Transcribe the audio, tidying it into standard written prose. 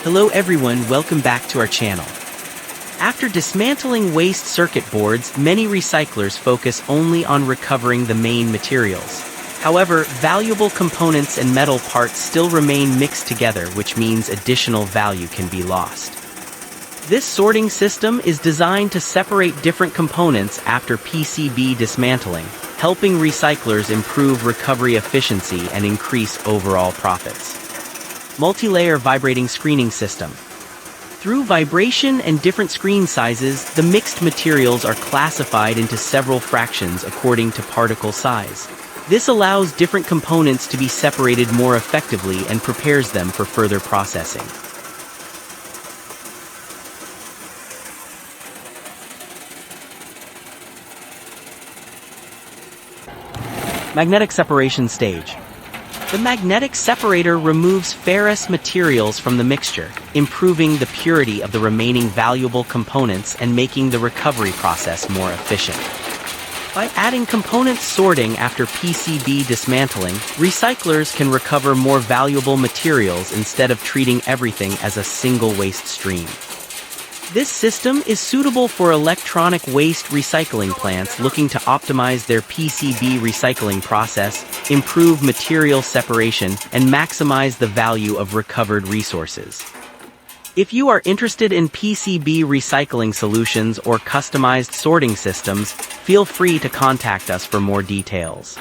Hello everyone, welcome back to our channel. After dismantling waste circuit boards, many recyclers focus only on recovering the main materials. However, valuable components and metal parts still remain mixed together, which means additional value can be lost. This sorting system is designed to separate different components after PCB dismantling, helping recyclers improve recovery efficiency and increase overall profits. Multi-layer vibrating screening system. Through vibration and different screen sizes, the mixed materials are classified into several fractions according to particle size. This allows different components to be separated more effectively and prepares them for further processing. Magnetic separation stage. The magnetic separator removes ferrous materials from the mixture, improving the purity of the remaining valuable components and making the recovery process more efficient. By adding component sorting after PCB dismantling, recyclers can recover more valuable materials instead of treating everything as a single waste stream. This system is suitable for electronic waste recycling plants looking to optimize their PCB recycling process, improve material separation, and maximize the value of recovered resources. If you are interested in PCB recycling solutions or customized sorting systems, feel free to contact us for more details.